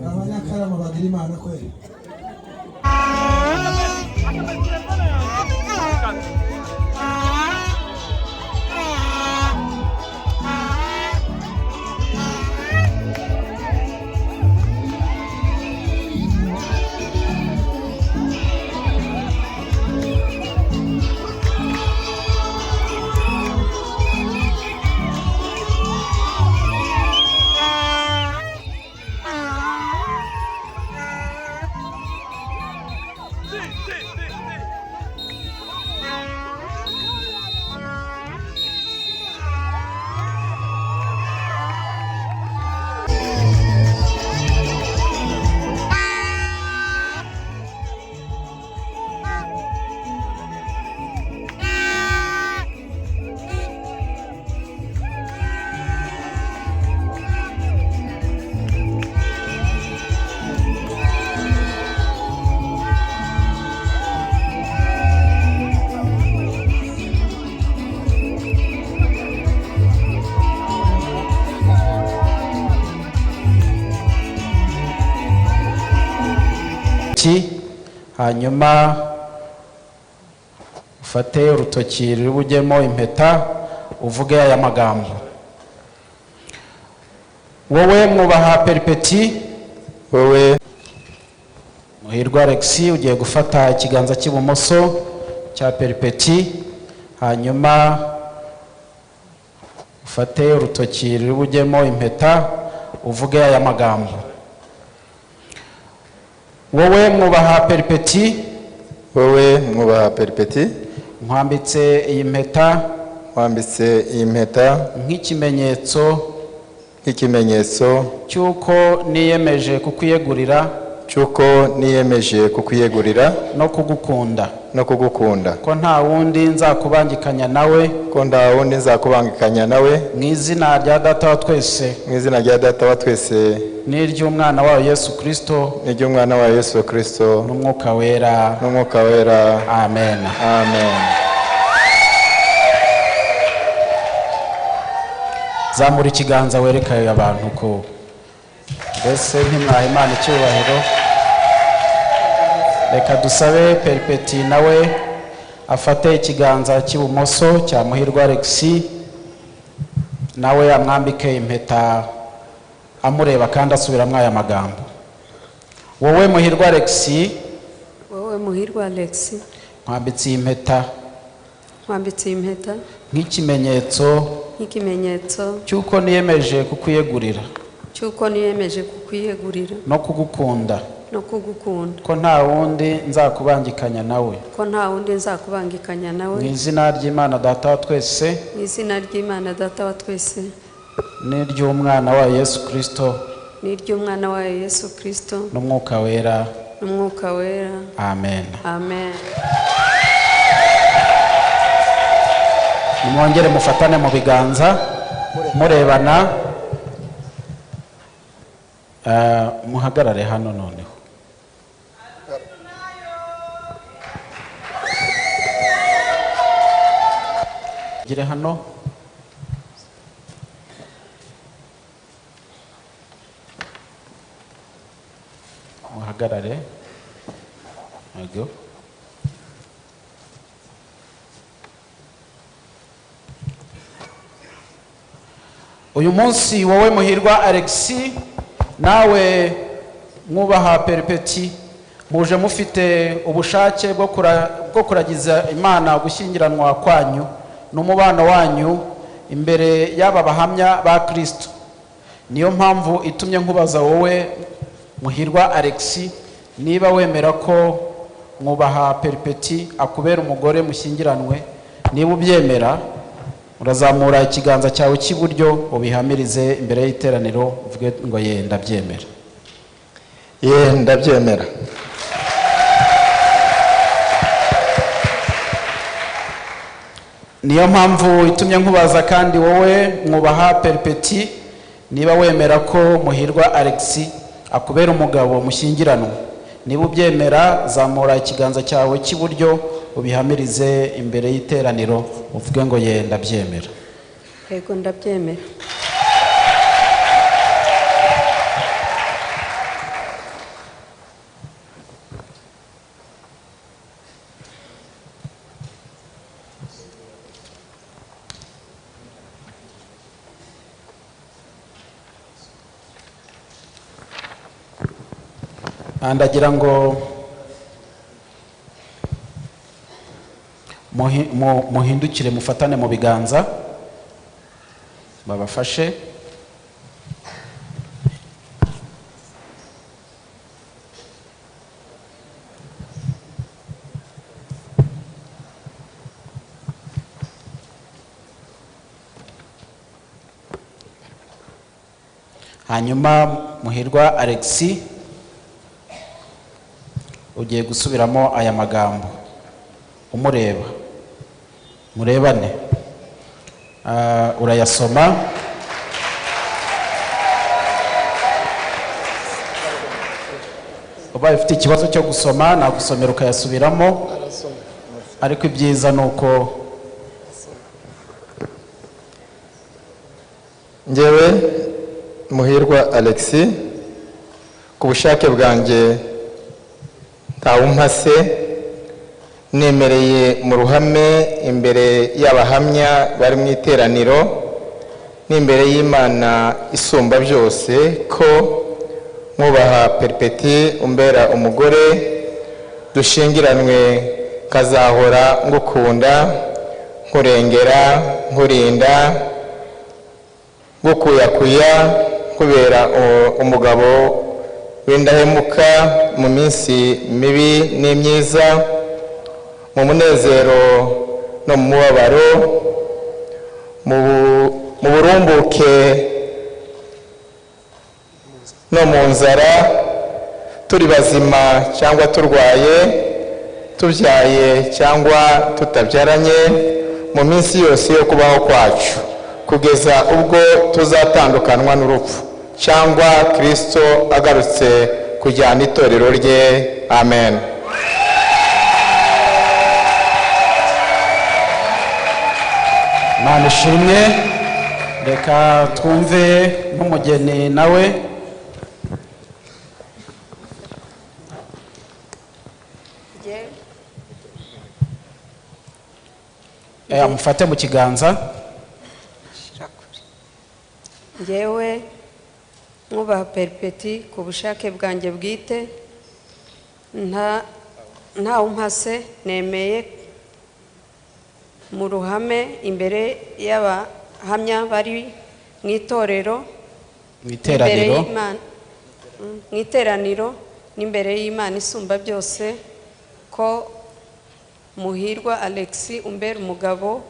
abanyakarama bagira imana kweli. hanyuma ufate urutoki rubujyemo impeta uvuge aya magambo. Wowe mwubaha Peripeti, wowe Muhirwa Alexis ugiye gufata ikiganza cy'ibumoso cya Peripeti, hanyuma ufate urutoki rubujyemo impeta uvuge aya magambo. Wowe mwubaha Peripeti, wowe mwubaha Peripeti, nkwambitse iyi mpeta, wambitse iyi mpeta nk'ikimenyetso cyuko niyemeje kukwiyegurira no kugukunda ko nta wundi nzakubangikanya nawe mu izina rya Data wa twese n'iry'umwana wawe Yesu Kristo n'umwuka wera amen. Zamura ikiganza werekaye abantu ko mbese ntimwaha Imana icyubahiro. Reka dusabe Peripeti nawe afate ikiganza cy'ibumoso cya Muhirwa Alexis, nawe amwambike impeta amureba kandi asubiramo aya magambo. Wowe Muhirwa Alexis, nkwambitse iyi mpeta nk'ikimenyetso cyuko niyemeje kukwiyegurira no kugukunda ko nta wundi nzakubangikanya nawe mu izina ry'Imana Data wa twese n'iry'umwana wa Yesu Kristo n'umwuka wera amen. Mwongere mufatane mu biganza murebana, muhagarare hano noneho. Gire hano. Muhagarare. Yego. Uyu munsi wowe Muhirwa Alexis nawe mwubaha Peripeti muje mufite ubushake bwo kuragiza Imana gushyingiranwa kwanyu n'umubano wanyu imbere y'aba bahamya ba Kristo. Niyo mpamvu itumye nkubaza wowe Muhirwa Alexis niba wemera ko mwubaha Peripeti akubera umugore mushyingiranwe. Niba ubyemera urazamura ikiganza cyawe cy'iburyo ubihamirize imbere y'iteraniro uvuge ngo ndabyemera. Ndabyemera. Niyo mpamvu itumye nkubaza kandi wowe mwubaha Peripeti niba wemera ko Muhirwa Alexis akubera umugabo mushyingiranwe. Niba ubyemera zamura ikiganza cyawe cy'iburyo ubihamirize imbere y'iteraniro uvuge ngo ndabyemera. Yego ndabyemera. ndagira ngo muhindukire mufatane mu biganza babafashe. Hanyuma Muhirwa Alexis ugiye gusubiramo aya magambo umureba, murebane, urayasoma. Ubaye ufite ikibazo cyo gusoma nagusomera ukayasubiramo, ariko ibyiza ni uko njyewe Muhirwa Alexis ku bushake bwanjye ntawumpase nemereye mu ruhame imbere y'abahamya bari mu iteraniro n'imbere y'Imana isumba byose ko Mwubaha Perpeti umbera umugore dushingiranwe kazahora ngukunda nkurengera nkurinda ngukuyakuya kubera umugabo w'indahemuka mu minsi mibi n'imyiza, mu munezero no mu mubabaro, mu burumbuke no mu nzara, turi bazima cyangwa turwaye, tubyaye cyangwa tutabyaranye, mu minsi yose yo kubaho kwacu kugeza ubwo tuzatandukanwa n'urupfu cyangwa Kristo agarutse kujyana itorero rye. Amen. Imana ishimwe. Reka twumve n'umugeni nawe. Amufate mu kiganza. Njyewe Mwubaha Perpeti ku bushake bwanjye bwite ntawumpase nemeye mu ruhame imbere y'abahamya bari mu itorero mu iteraniro n'imbere y'Imana isumba byose ko Muhirwa Alexis umbera umugabo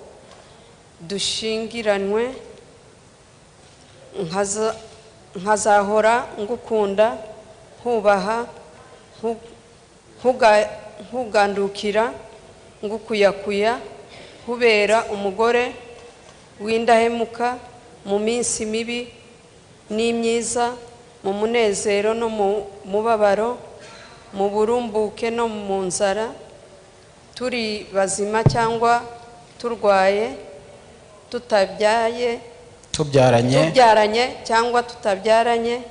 dushingiranwe nkazahora ngukunda nkubaha nkugandukira ngukuyakuya kubera umugore w'indahemuka mu minsi mibi n'imyiza, mu munezero no mu mubabaro, mu burumbuke no mu nzara, turi bazima cyangwa turwaye, tubyaranye cyangwa tutabyaranye,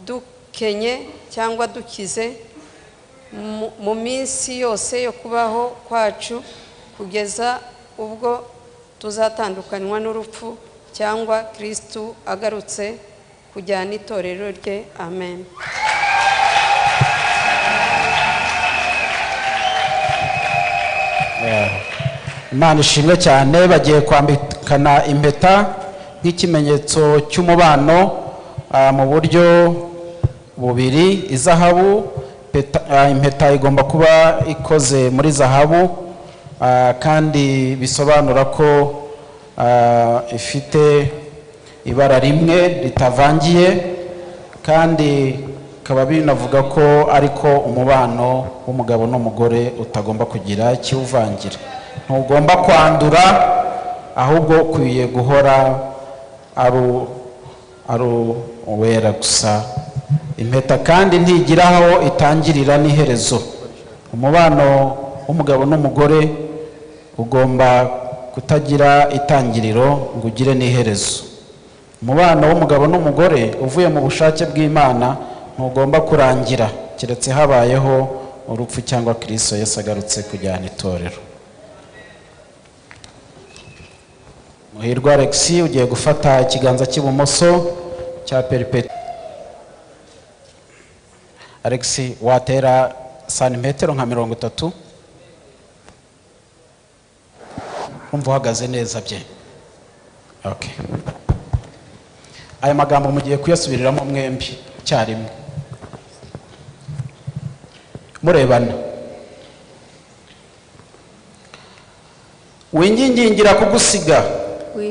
dukenye cyangwa dukize, mu minsi yose yo kubaho kwacu kugeza ubwo tuzatandukanywa n'urupfu cyangwa Kristo agarutse kujyana itorero rye. Amen. Imana ishimwe cyane. Bagiye kwambikana impeta nk'ikimenyetso cy'umubano mu buryo bubiri. Izahabu, impeta igomba kuba ikoze muri zahabu kandi bisobanura ko ifite ibara rimwe ritavangiye, kandi bikaba binavuga ko ariko umubano w'umugabo n'umugore utagomba kugira ikiwuvangira. Ntugomba kwandura, ahubwo ukwiye guhora ari uwera gusa. Impeta kandi ntigira aho itangirira n'iherezo. Umubano w'umugabo n'umugore ugomba kutagira itangiriro ngo ugire n'iherezo. Umubano w'umugabo n'umugore uvuye mu bushake bw'Imana ntugomba kurangira keretse habayeho urupfu cyangwa Kristo Yesu agarutse kujyana itorero. Muhirwa Alexis ugiye gufata ikiganza cy'ibumoso cya Perpeti. Alex watera santimetero nka 30. Umva uhagaze neza bye. Okay. Aya magambo mugiye kuyasubiriramo mwembi cyarimwe. Murebana. Wingingingira kugusiga.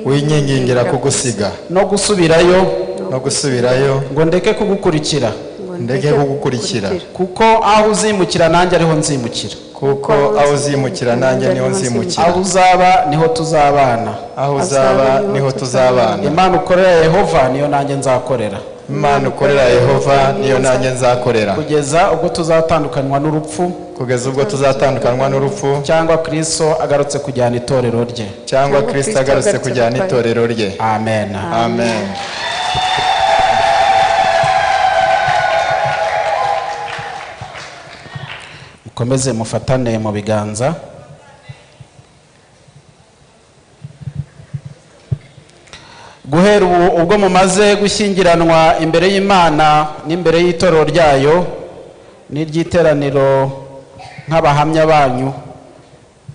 Wingingingira kugusiga. No gusubirayo. No gusubirayo. Ngo ndeke kugukurikira. Ndeke kugukurikira. Kuko aho uzimukira nanjye ariho nzimukira. Kuko aho uzimukira nanjye niho nzimukira. Aho uzaba niho tuzabana. Aho uzaba niho tuzabana. Imana ukorera Yehova niyo nanjye nzakorera. Imana ukorera Yehova niyo nanjye nzakorera. Kugeza ubwo tuzatandukanywa n'urupfu. Kugeza ubwo tuzatandukanywa n'urupfu. Cyangwa Kristo agarutse kujyana itorero rye. Cyangwa Kristo agarutse kujyana itorero rye. Amen. Amen. Mukomeze mufatane mu biganza. Guhera ubwo mumaze gushyingiranwa imbere y'Imana n'imbere y'itorero ryayo n'iryiteraniro nk'abahamya banyu,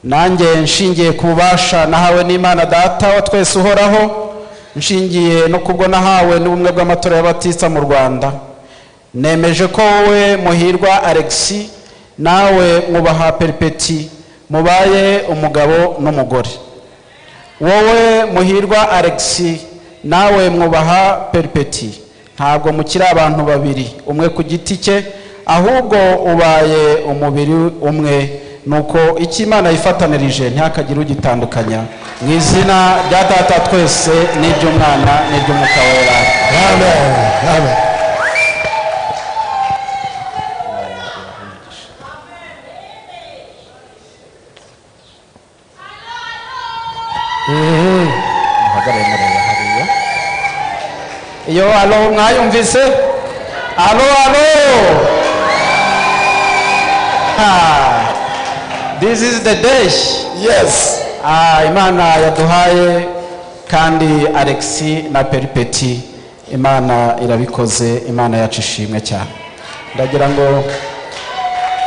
nanjye nshingiye ku bubasha nahawe n'Imana Data wa twese uhoraho, nshingiye no kubwo nahawe n'ubumwe bw'amatorero y'Abatista mu Rwanda, nemeje ko wowe Muhirwa Alex nawe Mwubaha Perpeti mubaye umugabo n'umugore. Wowe Muhirwa Alex nawe Mwubaha Perpeti ntabwo mukiri abantu babiri umwe ku giti cye, ahubwo ubaye umubiri umwe, nuko icyo Imana yifatanirije ntihakagire ugitandukanya, mu izina rya Data twese n'iry'Umwana n'iry'Umwuka Wera. Amen. Amen. Muhagarare mureba hariya. Iyo alo mwayumvise? Alo. This is the day. Yes. Imana yaduhaye kandi Alex na Perpeti, Imana irabikoze, Imana yacu ishimwe cyane. Ndagira ngo